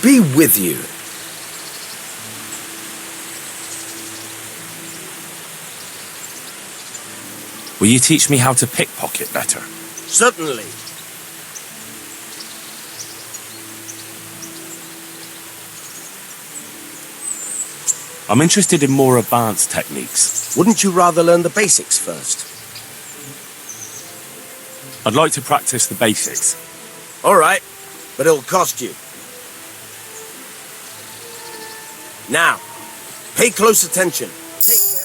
be with you. Will you teach me how to pickpocket better? Certainly. I'm interested in more advanced techniques. Wouldn't you rather learn the basics first? I'd like to practice the basics. All right, but it'll cost you. Now, pay close attention. Take care.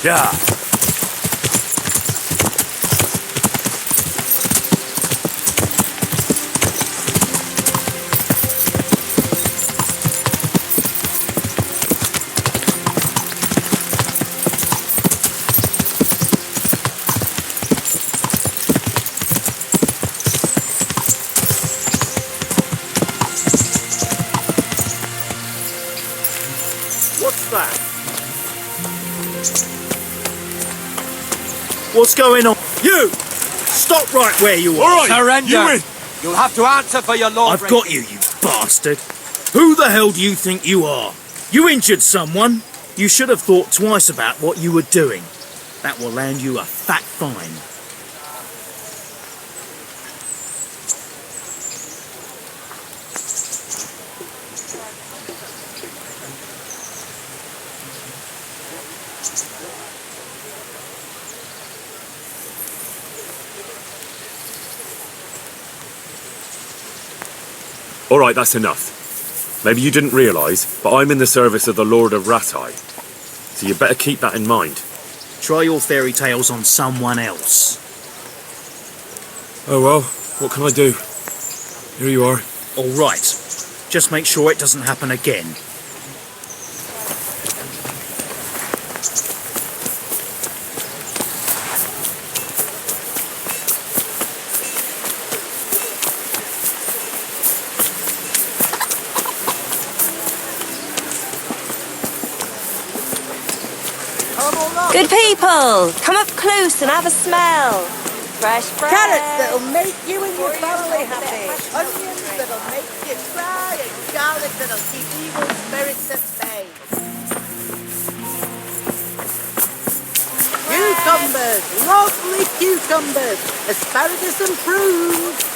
Yeah. What's that? What's going on? You! Stop right where you are! All right, Surrender! you win. You'll have to answer for your lord. I've got you, you bastard! Who the hell do you think you are? You injured someone? You should have thought twice about what you were doing. That will land you a fat fine. All right, that's enough. Maybe you didn't realise, but I'm in the service of the Lord of Ratai. So you better keep that in mind. Try your fairy tales on someone else. Oh well, what can I do? Here you are. All right. Just make sure it doesn't happen again. Good people, come up close and have a smell. Fresh bread. Carrots that'll make you and your family happy. Onions that'll make you cry, and garlic that'll keep evil spirits at bay. Cucumbers, lovely cucumbers, asparagus and prunes.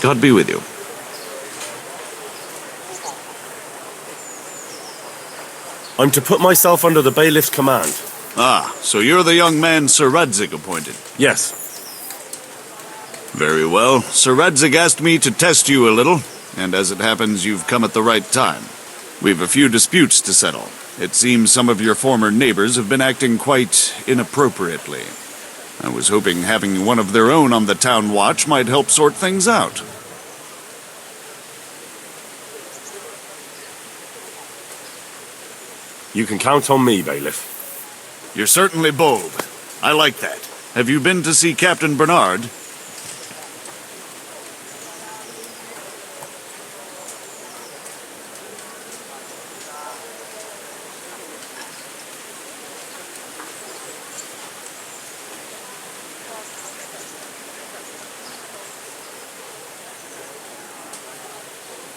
God be with you. I'm to put myself under the bailiff's command. Ah, so you're the young man Sir Radzig appointed. Yes. Very well. Sir Radzig asked me to test you a little, and as it happens, you've come at the right time. We've a few disputes to settle. It seems some of your former neighbors have been acting quite inappropriately. I was hoping having one of their own on the town watch might help sort things out. You can count on me, bailiff. You're certainly bold. I like that. Have you been to see Captain Bernard?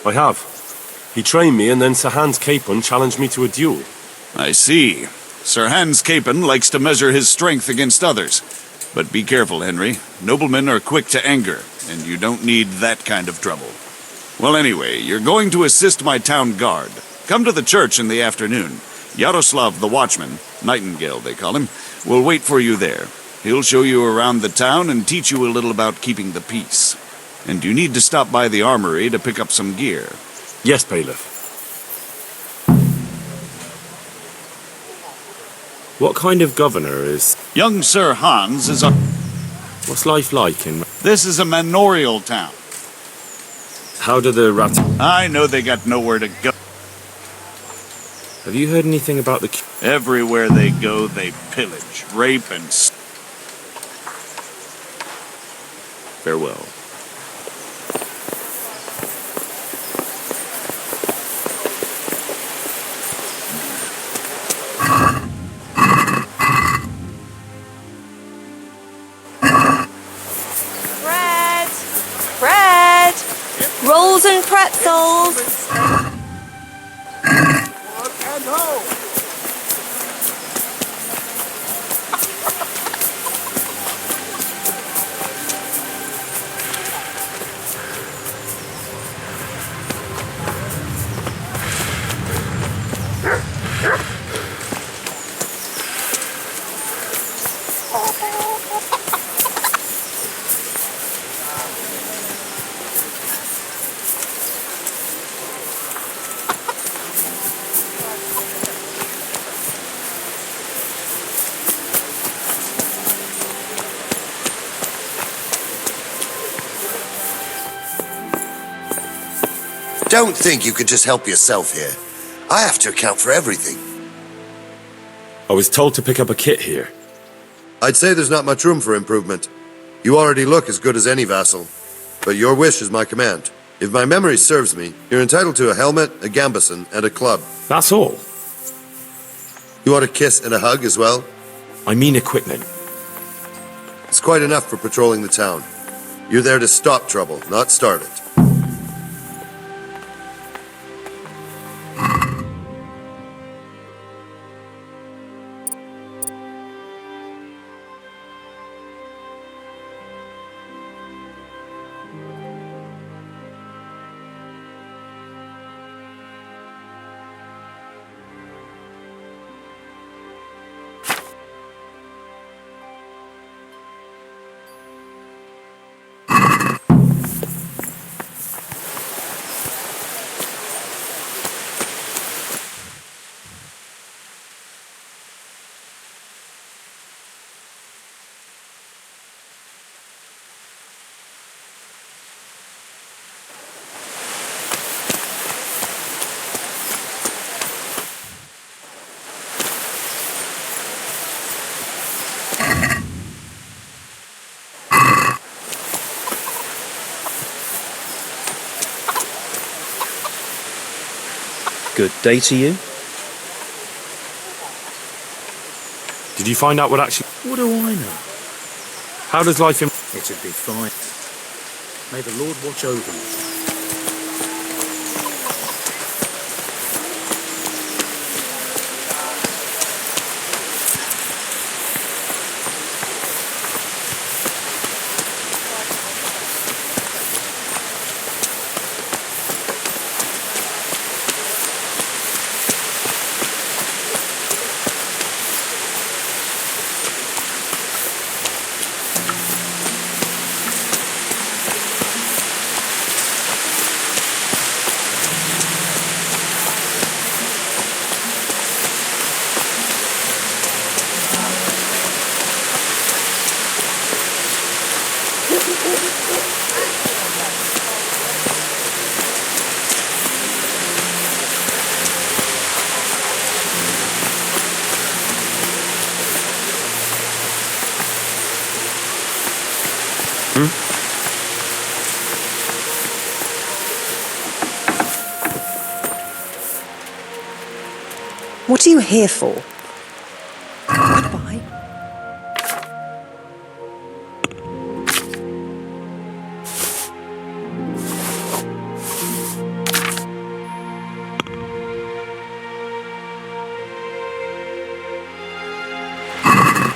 I have. He trained me, and then Sir Hans Capon challenged me to a duel. I see. Sir Hans Capon likes to measure his strength against others. But be careful, Henry. Noblemen are quick to anger, and you don't need that kind of trouble. Well, anyway, you're going to assist my town guard. Come to the church in the afternoon. Yaroslav the watchman, Nightingale they call him, will wait for you there. He'll show you around the town and teach you a little about keeping the peace. And you need to stop by the armory to pick up some gear. Yes, Bailiff. What kind of governor is... Young Sir Hans is a... What's life like in... This is a manorial town. How do the rat... I know they got nowhere to go. Have you heard anything about the... Everywhere they go, they pillage, rape, and... Farewell. Bread! Rolls and pretzels! Don't think you can just help yourself here. I have to account for everything. I was told to pick up a kit here. I'd say there's not much room for improvement. You already look as good as any vassal. But your wish is my command. If my memory serves me, you're entitled to a helmet, a gambeson, and a club. That's all. You want a kiss and a hug as well? I mean equipment. It's quite enough for patrolling the town. You're there to stop trouble, not start it. Good day to you. Did you find out what actually... What do I know? How does life in... It'd be fine. May the Lord watch over you. What are you here for? Goodbye.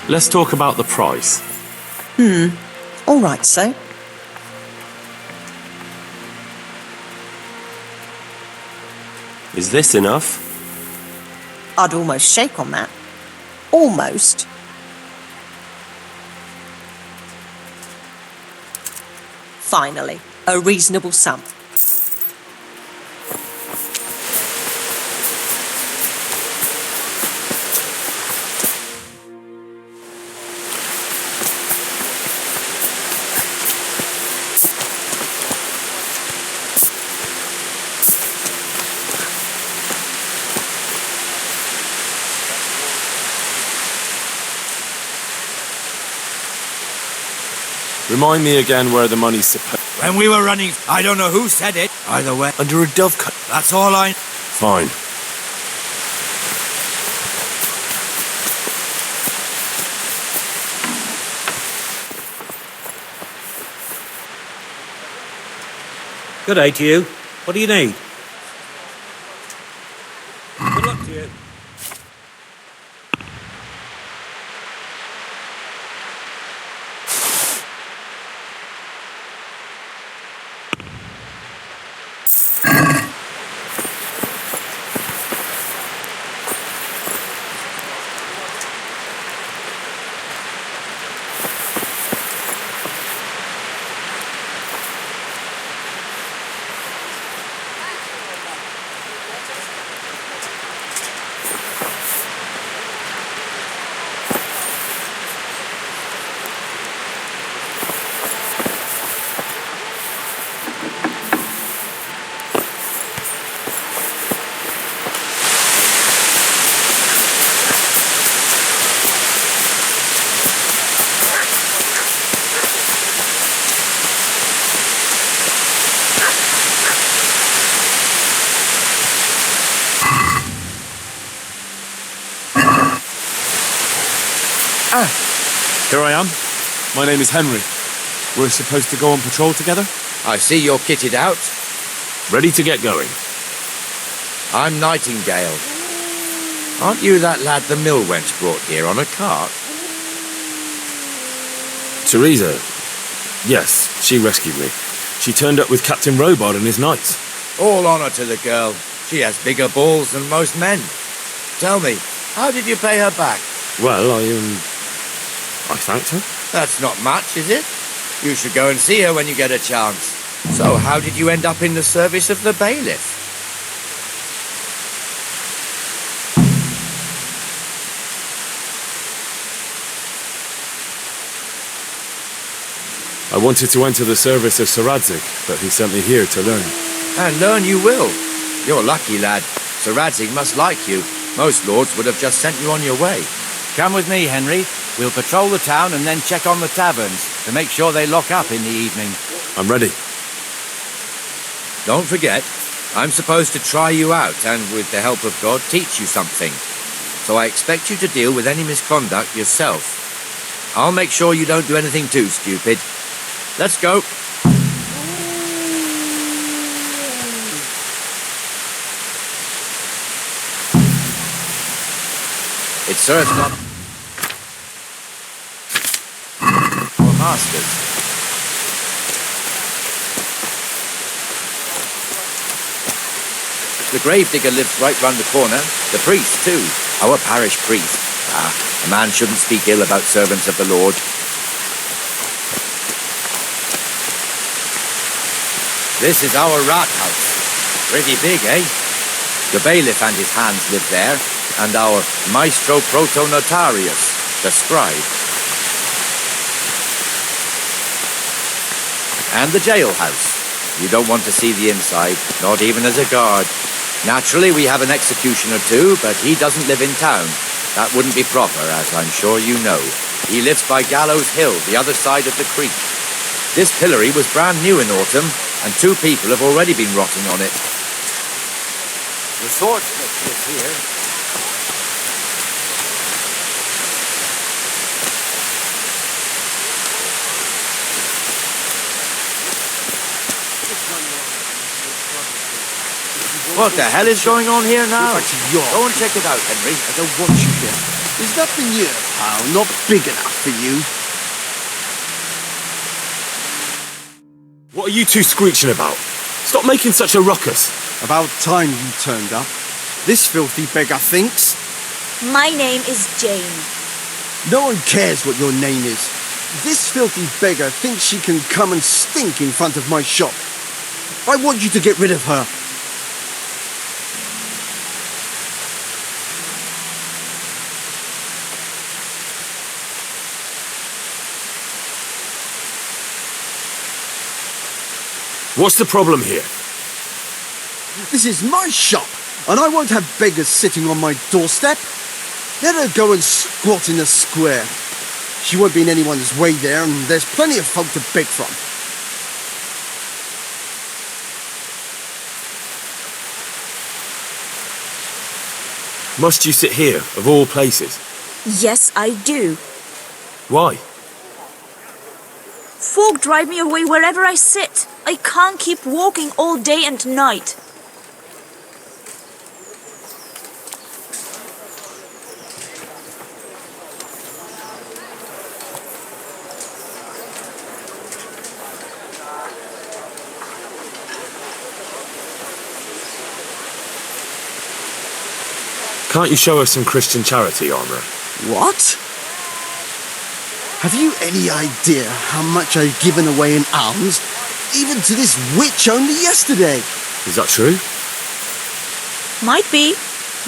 Let's talk about the price. All right, so. Is this enough? I'd almost shake on that. Almost. Finally, a reasonable sum. Remind me again where the money's supposed... When we were running, I don't know who said it. Either way, Under a dovecot. that's all I... Fine. Good day to you. What do you need? Good luck to you. Here I am. My name is Henry. We're supposed to go on patrol together? I see you're kitted out. Ready to get going. I'm Nightingale. Aren't you that lad the mill wench brought here on a cart? Teresa. Yes, she rescued me. She turned up with Captain Robard and his knights. All honour to the girl. She has bigger balls than most men. Tell me, how did you pay her back? Well, I thanked her. That's not much, is it? You should go and see her when you get a chance. So how did you end up in the service of the bailiff? I wanted to enter the service of Sir Radzig, but he sent me here to learn. And learn you will. You're lucky, lad. Sir Radzig must like you. Most lords would have just sent you on your way. Come with me, Henry. We'll patrol the town and then check on the taverns to make sure they lock up in the evening. I'm ready. Don't forget, I'm supposed to try you out and, with the help of God, teach you something. So I expect you to deal with any misconduct yourself. I'll make sure you don't do anything too stupid. Let's go. It serves not for masters. The gravedigger lives right round the corner. The priest, too. Our parish priest. A man shouldn't speak ill about servants of the Lord. This is our rat house. Pretty big, eh? The bailiff and his hands live there, and our maestro protonotarius, the scribe. And the jailhouse. You don't want to see the inside, not even as a guard. Naturally, we have an executioner too, but he doesn't live in town. That wouldn't be proper, as I'm sure you know. He lives by Gallows Hill, the other side of the creek. This pillory was brand new in autumn, and 2 people have already been rotting on it. The swordsmith lives here. What the hell is going on here now? Go and check it out, Henry. I don't want you here. Is that veneer, pal, not big enough for you? What are you two screeching about? Stop making such a ruckus. About time you turned up. This filthy beggar thinks. My name is Jane. No one cares what your name is. This filthy beggar thinks she can come and stink in front of my shop. I want you to get rid of her. What's the problem here? This is my shop, and I won't have beggars sitting on my doorstep. Let her go and squat in the square. She won't be in anyone's way there, and there's plenty of folk to beg from. Must you sit here, of all places? Yes, I do. Why? Folk drive me away wherever I sit. I can't keep walking all day and night. Can't you show us some Christian charity, armourer? What? Have you any idea how much I've given away in alms, even to this witch only yesterday? Is that true? Might be,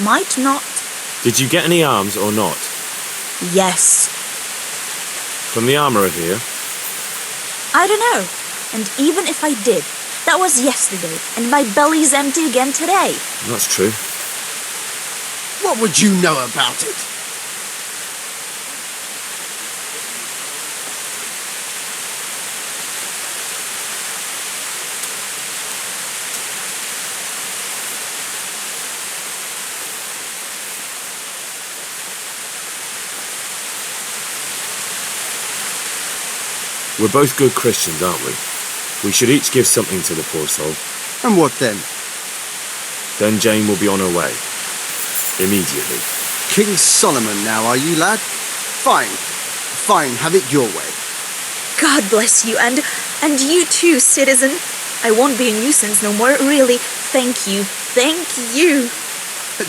might not. Did you get any alms or not? Yes. From the armourer here? I don't know. And even if I did, that was yesterday, and my belly's empty again today. That's true. What would you know about it? We're both good Christians, aren't we? We should each give something to the poor soul. And what then? Then Jane will be on her way. Immediately. King Solomon now, are you, lad? Fine. Fine, have it your way. God bless you, and you too, citizen. I won't be a nuisance no more, really. Thank you. Thank you.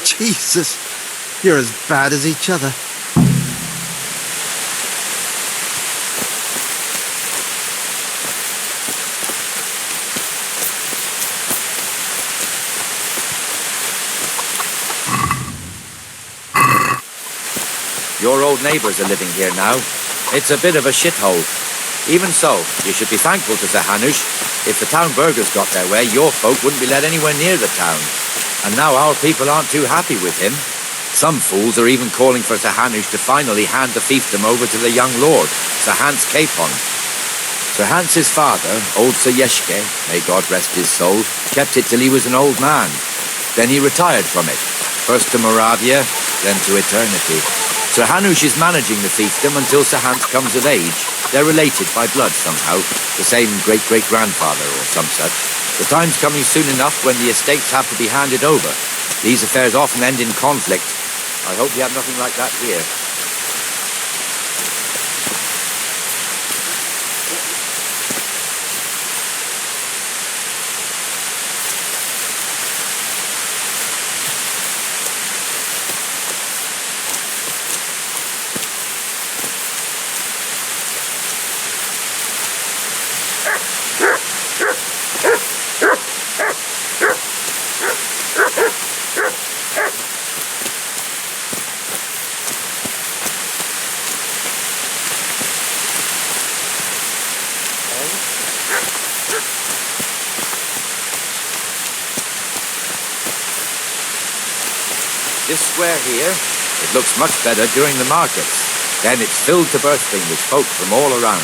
Jesus, you're as bad as each other. Your old neighbours are living here now. It's a bit of a shithole. Even so, you should be thankful to Sir Hanush. If the town burghers got their way, your folk wouldn't be let anywhere near the town. And now our people aren't too happy with him. Some fools are even calling for Sir Hanush to finally hand the fiefdom over to the young lord, Sir Hans Capon. Sir Hans's father, old Sir Yeshke, may God rest his soul, kept it till he was an old man. Then he retired from it, first to Moravia, then to eternity. Sir Hanush is managing the fiefdom until Sir Hans comes of age. They're related by blood somehow, the same great-great-grandfather or some such. The time's coming soon enough when the estates have to be handed over. These affairs often end in conflict. I hope you have nothing like that here. This square here, it looks much better during the markets. Then it's filled to bursting with folk from all around.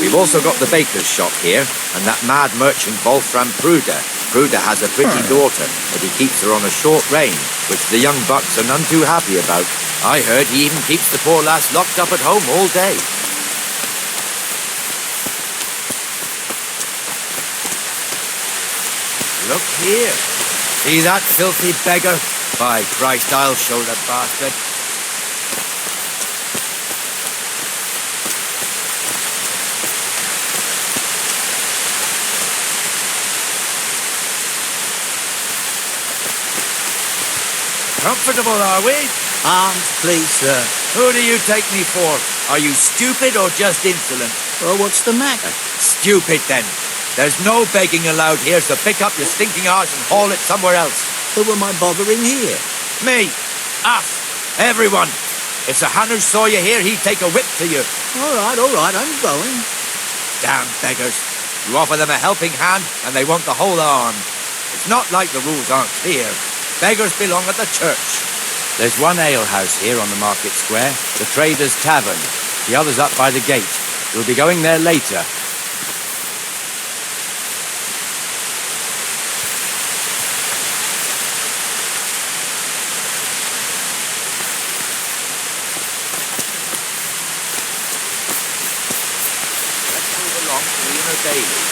We've also got the baker's shop here, and that mad merchant Wolfram Pruder. Pruder has a pretty daughter, but he keeps her on a short rein, which the young bucks are none too happy about. I heard he even keeps the poor lass locked up at home all day. Look here. See that filthy beggar? By Christ, I'll show the bastard. Comfortable, are we? Arms, please, sir. Who do you take me for? Are you stupid or just insolent? Well, what's the matter? Stupid, then. There's no begging allowed here, so pick up your stinking arse and haul it somewhere else. Who am I bothering here? Me. Us. Everyone. If Sir Hanush saw you here, he'd take a whip to you. All right, I'm going. Damn beggars. You offer them a helping hand, and they want the whole arm. It's not like the rules aren't clear. Beggars belong at the church. There's one alehouse here on the market square, the Trader's Tavern. The other's up by the gate. We'll be going there later. Let's move along to the inner daily.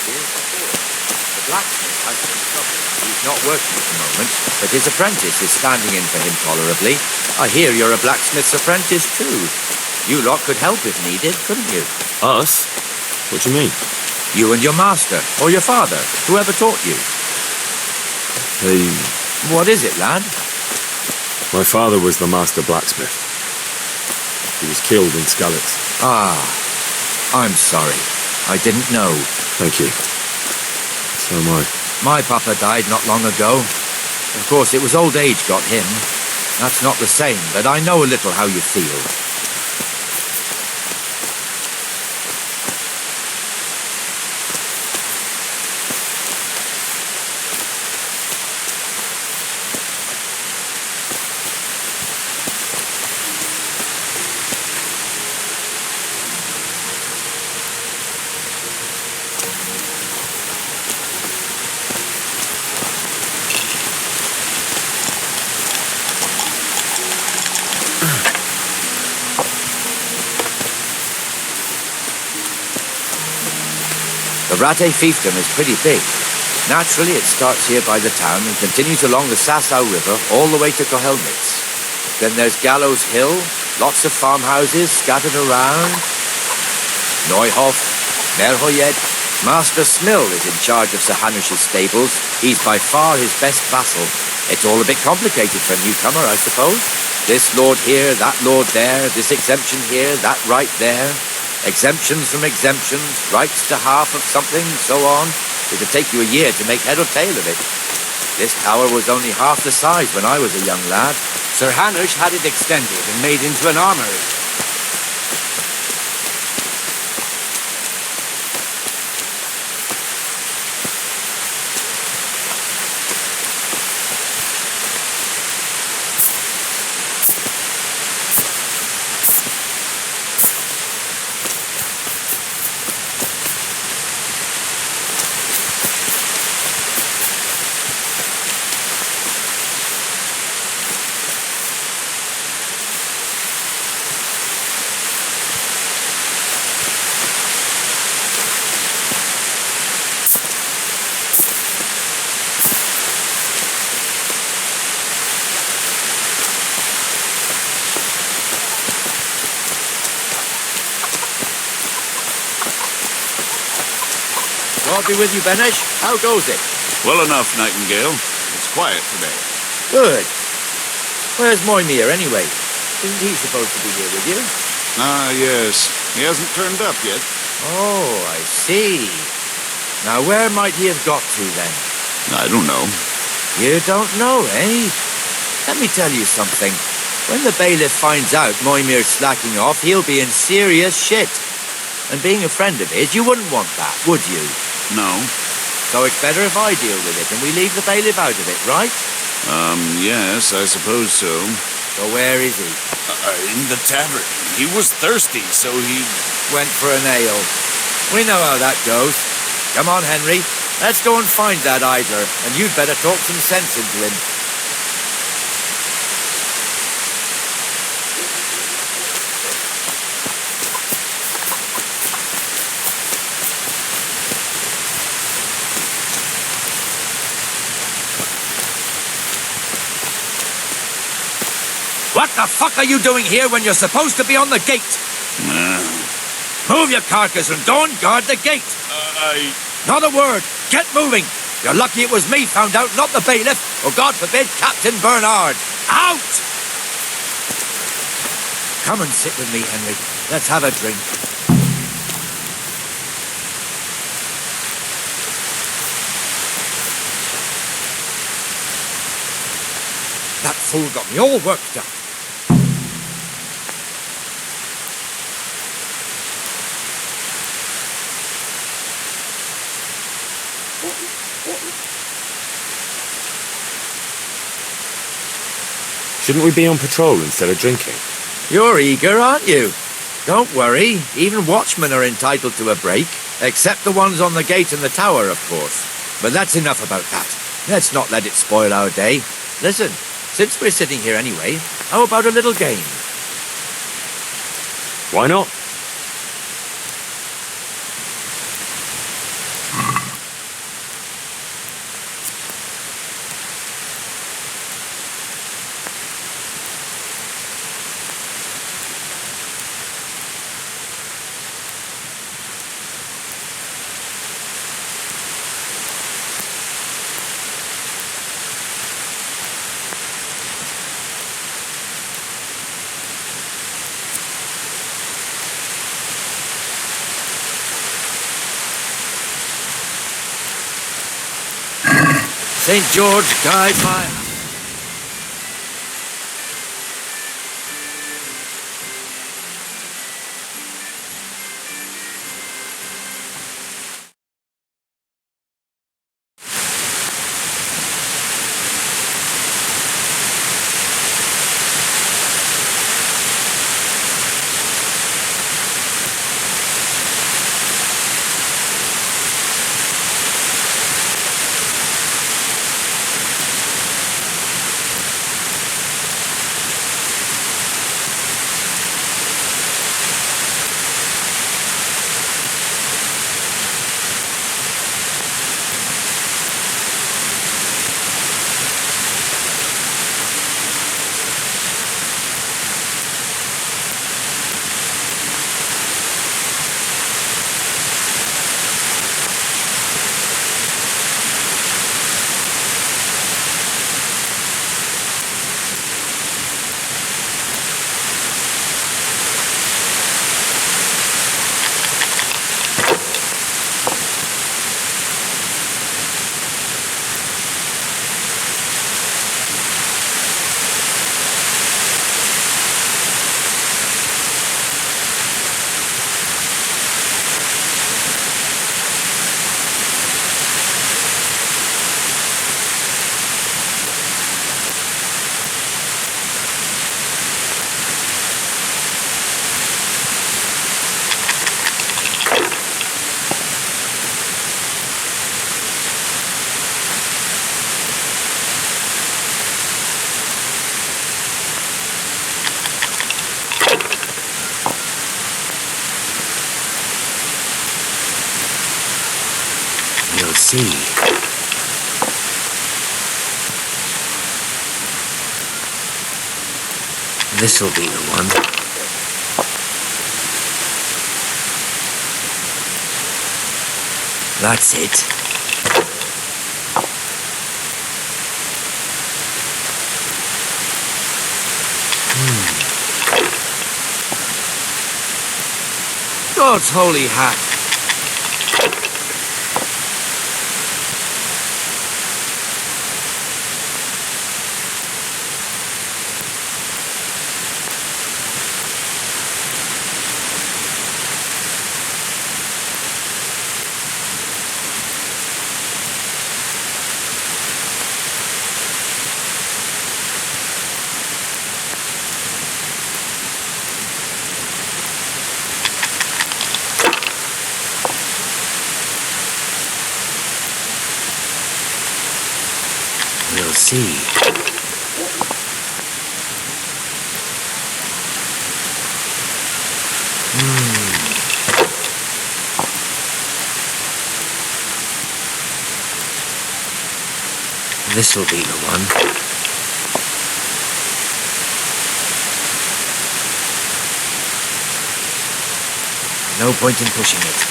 The blacksmith has some trouble. He's not working at the moment, but his apprentice is standing in for him tolerably. I hear you're a blacksmith's apprentice too. You lot could help if needed, couldn't you? Us? What do you mean? You and your master, or your father, whoever taught you. What is it, lad? My father was the master blacksmith. He was killed in Skalitz. Ah, I'm sorry. I didn't know. Thank you. So am I. My papa died not long ago. Of course, it was old age got him. That's not the same, but I know a little how you feel. The Rate fiefdom is pretty big. Naturally, it starts here by the town and continues along the Sasau River all the way to Kohelnitz. Then there's Gallows Hill, lots of farmhouses scattered around. Neuhof, Merhoyed. Master Smill is in charge of Sir Hanush's stables. He's by far his best vassal. It's all a bit complicated for a newcomer, I suppose. This lord here, that lord there, this exemption here, that right there. Exemptions from exemptions, rights to half of something, so on. It'd take you a year to make head or tail of it. This tower was only half the size when I was a young lad. Sir Hanush had it extended and made into an armory. God be with you, Benesh. How goes it? Well enough, Nightingale. It's quiet today. Good. Where's Moimir, anyway? Isn't he supposed to be here with you? Ah, yes. He hasn't turned up yet. Oh, I see. Now, where might he have got to, then? I don't know. You don't know, eh? Let me tell you something. When the bailiff finds out Moimir's slacking off, he'll be in serious shit. And being a friend of his, you wouldn't want that, would you? No. So it's better if I deal with it and we leave the bailiff out of it, right? Yes, I suppose so. So where is he? In the tavern. He was thirsty, so he... Went for an ale. We know how that goes. Come on, Henry. Let's go and find that idler, and you'd better talk some sense into him. What the fuck are you doing here when you're supposed to be on the gate? Move your carcass and don't guard the gate. Not a word. Get moving. You're lucky it was me found out, not the bailiff, or God forbid, Captain Bernard. Out! Come and sit with me, Henry. Let's have a drink. That fool got me all worked up. Shouldn't we be on patrol instead of drinking? You're eager, aren't you? Don't worry, even watchmen are entitled to a break, except the ones on the gate and the tower, of course. But that's enough about that. Let's not let it spoil our day. Listen, since we're sitting here anyway, how about a little game? Why not? St. George, guide my... You'll see. This'll be the one. That's it. God's holy hat. We'll see. This'll be the one. No point in pushing it.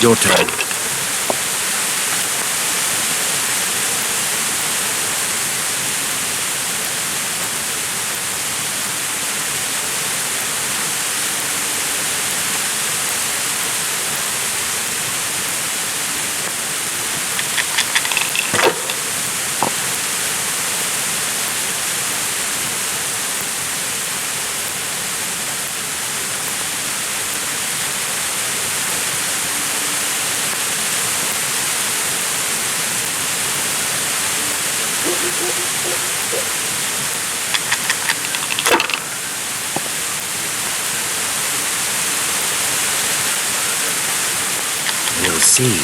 Your turn. We'll see.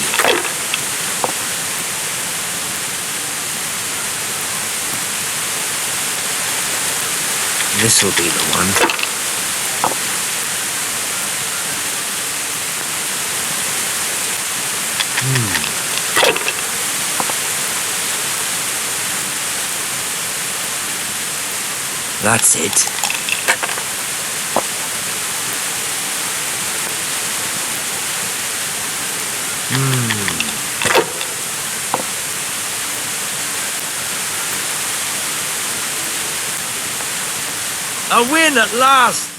This'll be the one. That's it. A win at last!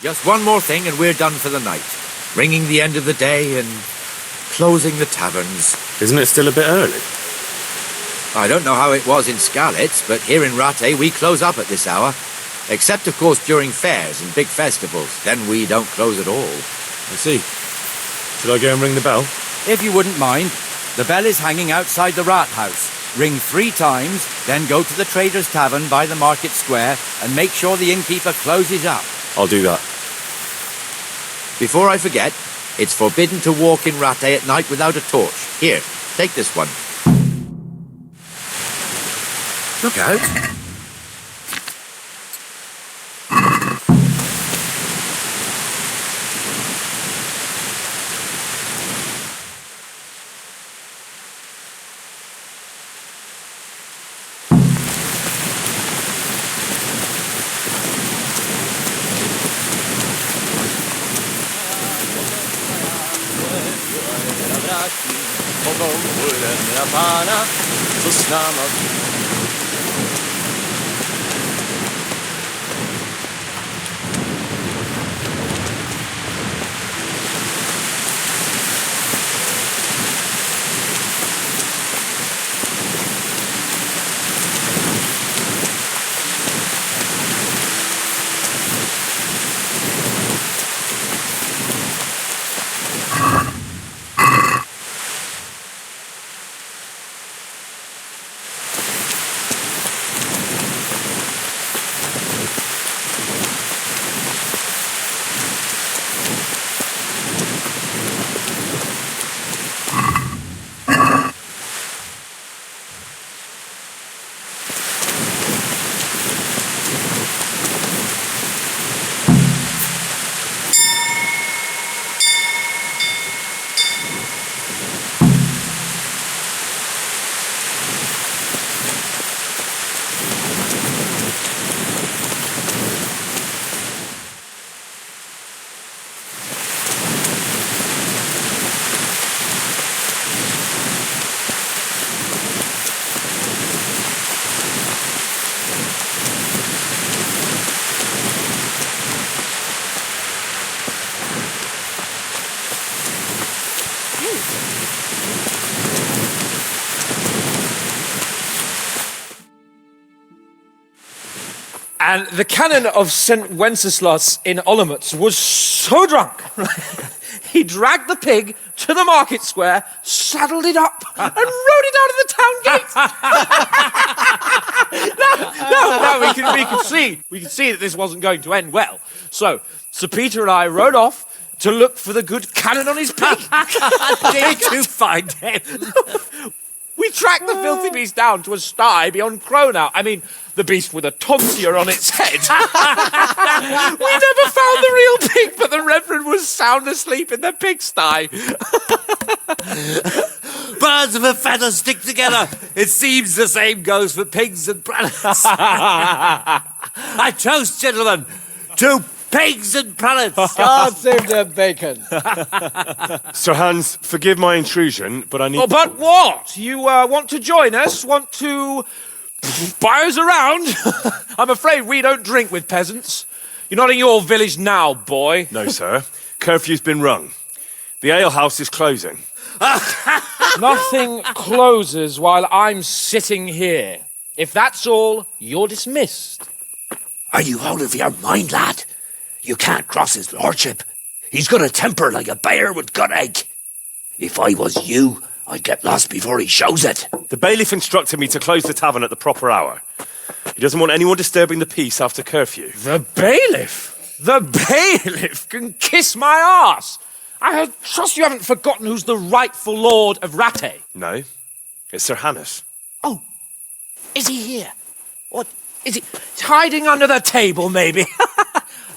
Just one more thing and we're done for the night. Ringing the end of the day and closing the taverns. Isn't it still a bit early? I don't know how it was in Skalitz, but here in Rattay we close up at this hour. Except, of course, during fairs and big festivals. Then we don't close at all. I see. Should I go and ring the bell? If you wouldn't mind, the bell is hanging outside the rat house. Ring 3 times, then go to the Trader's Tavern by the market square and make sure the innkeeper closes up. I'll do that. Before I forget, it's forbidden to walk in Rattay at night without a torch. Here, take this one. Look out. And the canon of St. Wenceslas in Olomouc was so drunk, he dragged the pig to the market square, saddled it up, and rode it out of the town gate. No, we could see that this wasn't going to end well. So, Sir Peter and I rode off to look for the good canon on his pig. Did you find him? We tracked the filthy beast down to a sty beyond Cronau. I mean, the beast with a tonsure on its head. We never found the real pig, but the Reverend was sound asleep in the pigsty. Birds of a feather stick together. It seems the same goes for pigs and planets. I toast, gentlemen, to pigs and planets. God save the bacon. Sir Hans, forgive my intrusion, but I need... Oh, but what? You want to join us? Want to buy us around? I'm afraid we don't drink with peasants. You're not in your village now, boy. No, sir. Curfew's been rung. The alehouse is closing. Nothing closes while I'm sitting here. If that's all, you're dismissed. Are you out of your mind, lad? You can't cross his lordship. He's got a temper like a bear with gut ache. If I was you, I'd get lost before he shows it. The bailiff instructed me to close the tavern at the proper hour. He doesn't want anyone disturbing the peace after curfew. The bailiff? The bailiff can kiss my arse. I trust you haven't forgotten who's the rightful lord of Rattay. No, it's Sir Hannes. Oh, is he here? What, is he hiding under the table, maybe?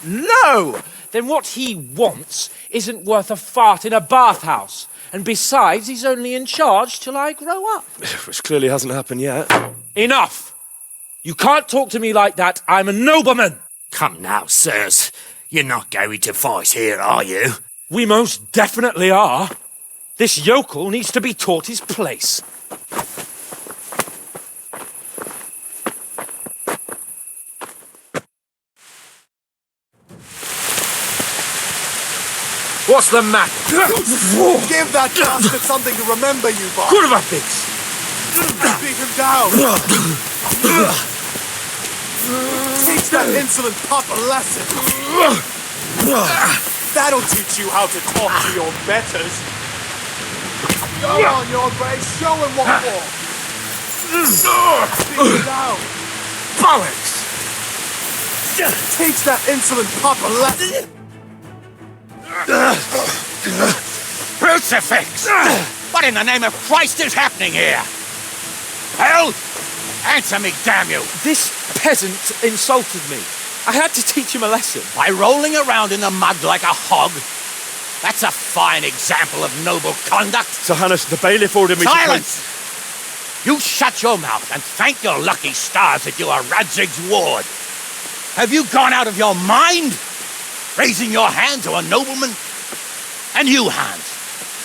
No! Then what he wants isn't worth a fart in a bathhouse. And besides, he's only in charge till I grow up. Which clearly hasn't happened yet. Enough! You can't talk to me like that. I'm a nobleman. Come now, sirs. You're not going to fight here, are you? We most definitely are. This yokel needs to be taught his place. What's the matter? Give that bastard something to remember you by. Good of a fix. Beat him down. Teach that insolent pup a lesson. That'll teach you how to talk to your betters. Go on, your grace. Show him what for. Beat him down. Bollocks. Teach that insolent pup a lesson. Crucifix! What in the name of Christ is happening here? Hell? Answer me, damn you! This peasant insulted me. I had to teach him a lesson. By rolling around in the mud like a hog? That's a fine example of noble conduct. Sir Hannes, the bailiff ordered me Silence! You shut your mouth and thank your lucky stars that you are Radzig's ward. Have you gone out of your mind? Raising your hand to a nobleman? And you, Hans,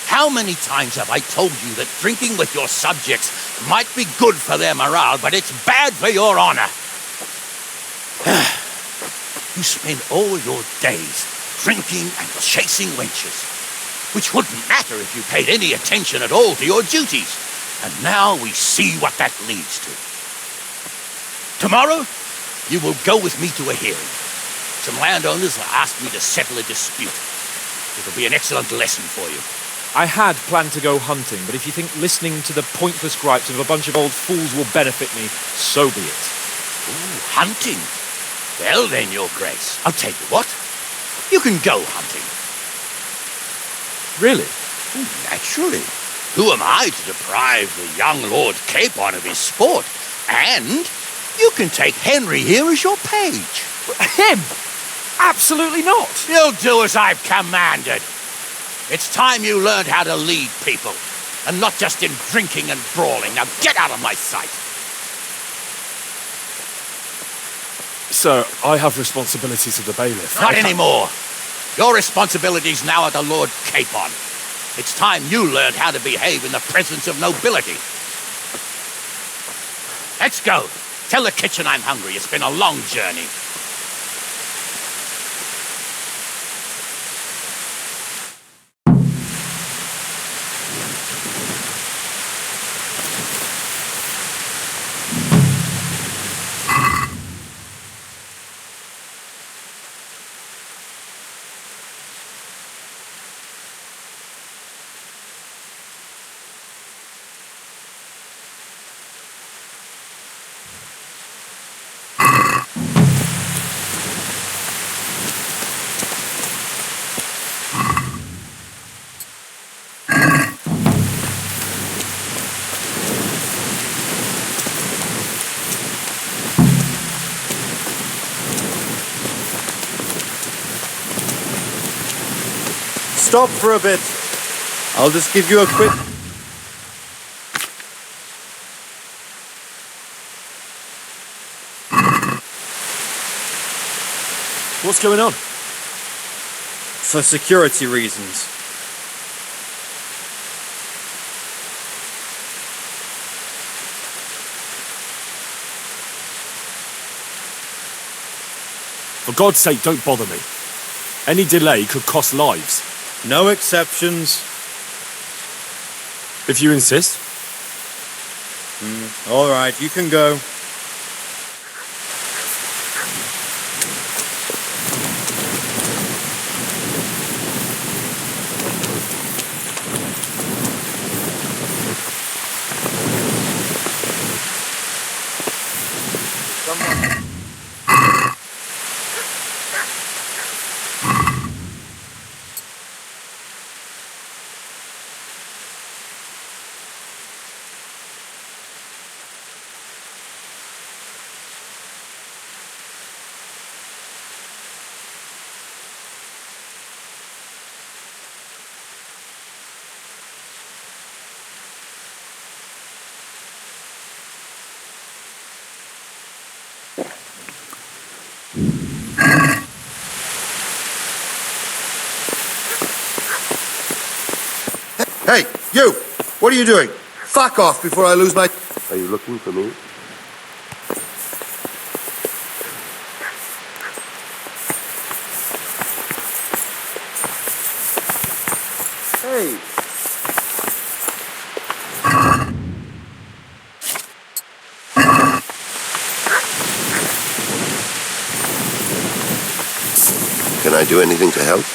how many times have I told you that drinking with your subjects might be good for their morale, but it's bad for your honor? You spend all your days drinking and chasing wenches, which wouldn't matter if you paid any attention at all to your duties. And now we see what that leads to. Tomorrow, you will go with me to a hearing. Some landowners have asked me to settle a dispute. It'll be an excellent lesson for you. I had planned to go hunting, but if you think listening to the pointless gripes of a bunch of old fools will benefit me, so be it. Ooh, hunting? Well then, your grace, I'll tell you what. You can go hunting. Really? Naturally. Who am I to deprive the young Lord Capon of his sport? And you can take Henry here as your page. Him? Absolutely not. You'll do as I've commanded. It's time you learned how to lead people, and not just in drinking and brawling. Now get out of my sight. Sir, I have responsibilities of the bailiff. Not anymore. Your responsibilities now are the Lord Capon. It's time you learned how to behave in the presence of nobility. Let's go. Tell the kitchen I'm hungry. It's been a long journey. stop for a bit. I'll just give you a quick... What's going on? For security reasons. For God's sake, don't bother me. Any delay could cost lives. No exceptions. If you insist. All right, you can go. Hey, you! What are you doing? Fuck off before I lose my... Are you looking for me? Hey! Can I do anything to help?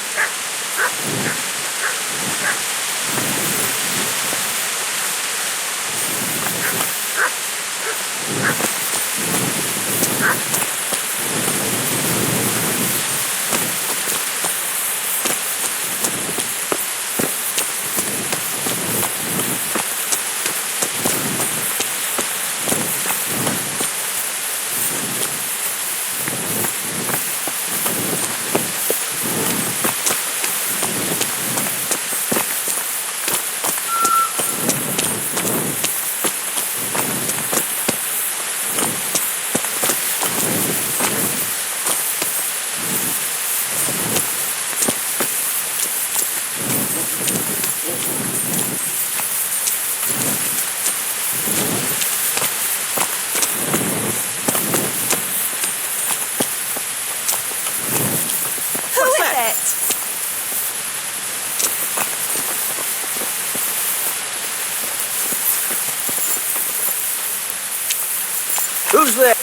Who's there?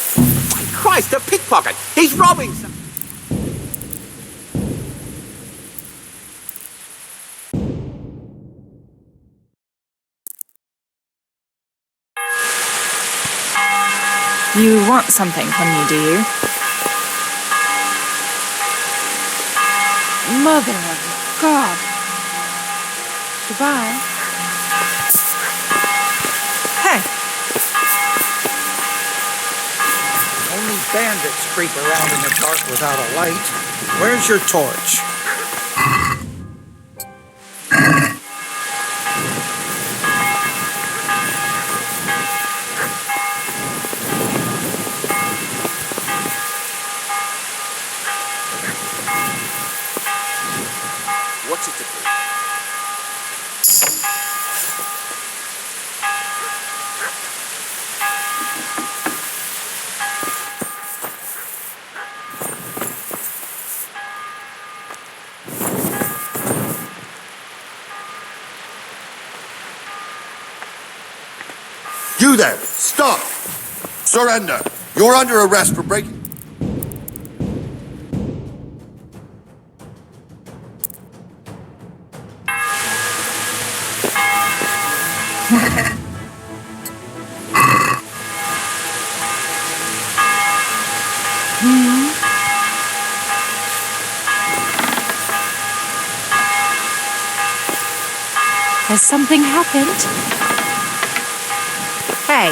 My Christ, a pickpocket! He's robbing some... You want something from me, do you? Mother of God. Goodbye. Hey. Only bandits creep around in the dark without a light. Where's your torch? What's it to be? You there! Stop! Surrender! You're under arrest for breaking... Has something happened? Hey.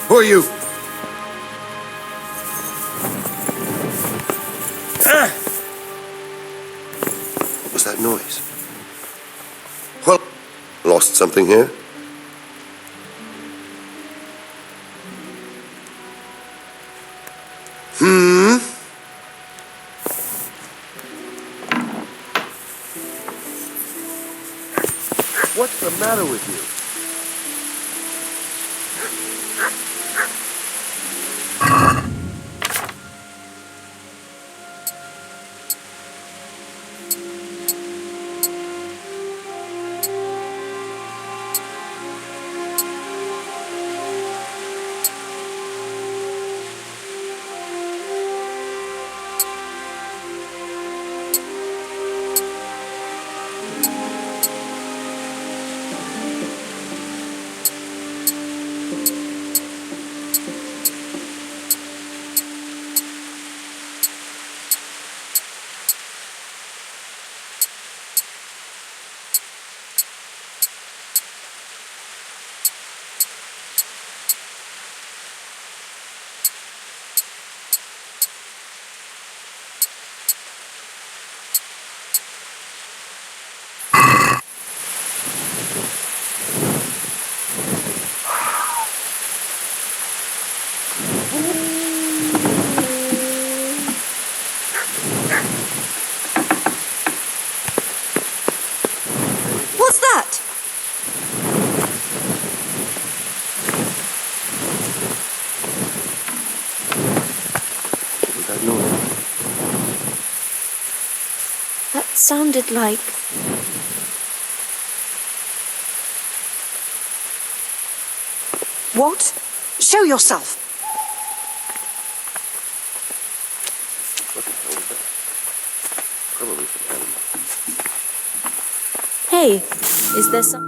Who are you? What was that noise? Well, lost something here? What's the matter with you? What's that? What was that noise? That sounded like... What? Show yourself. What the hell was that? Probably some animal. Hey, is there some...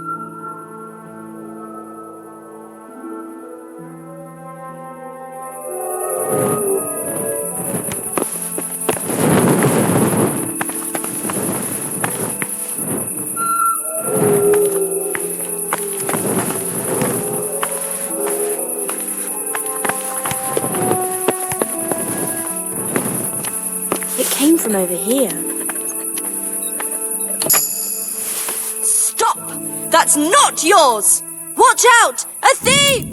It came from over here. Stop! That's not yours! Watch out! A thief!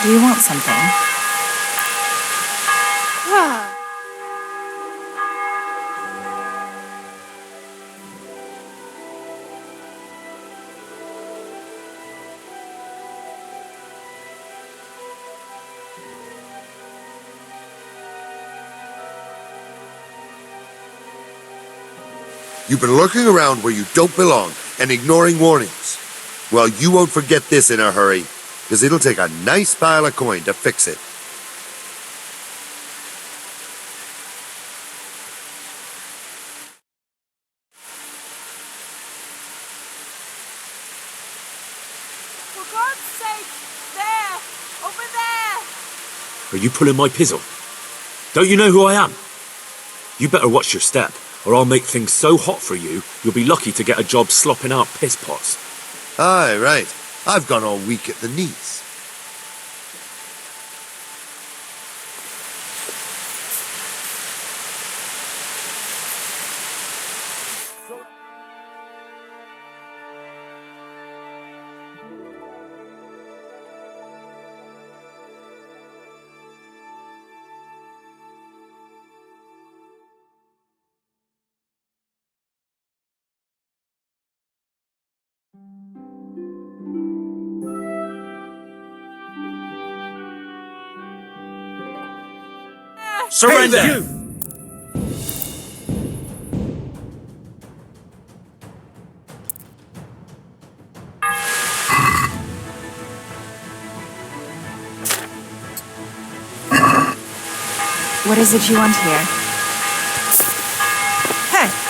Do you want something? You've been lurking around where you don't belong and ignoring warnings. Well, you won't forget this in a hurry, because it'll take a nice pile of coin to fix it. For God's sake, there! Over there! Are you pulling my pizzle? Don't you know who I am? You better watch your step, or I'll make things so hot for you, you'll be lucky to get a job slopping out piss pots. Aye, right. I've gone all weak at the knees. Surrender! Hey You! What is it you want here? Hey!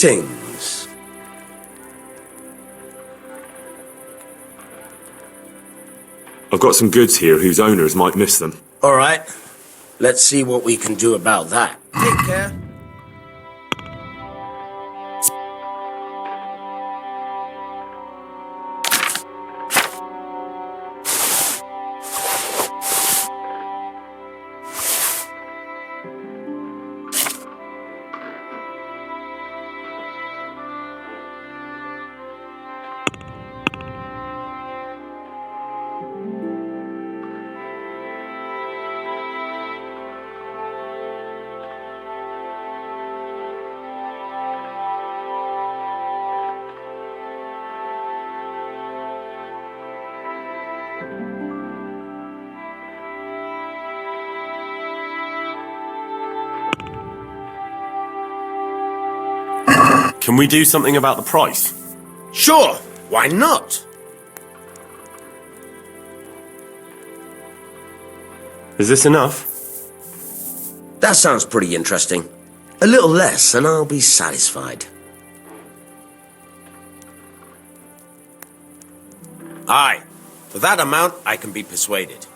Greetings. I've got some goods here whose owners might miss them. All right. Let's see what we can do about that. Take care. Can we do something about the price? Sure, why not? Is this enough? That sounds pretty interesting. A little less and I'll be satisfied. Aye, for that amount I can be persuaded.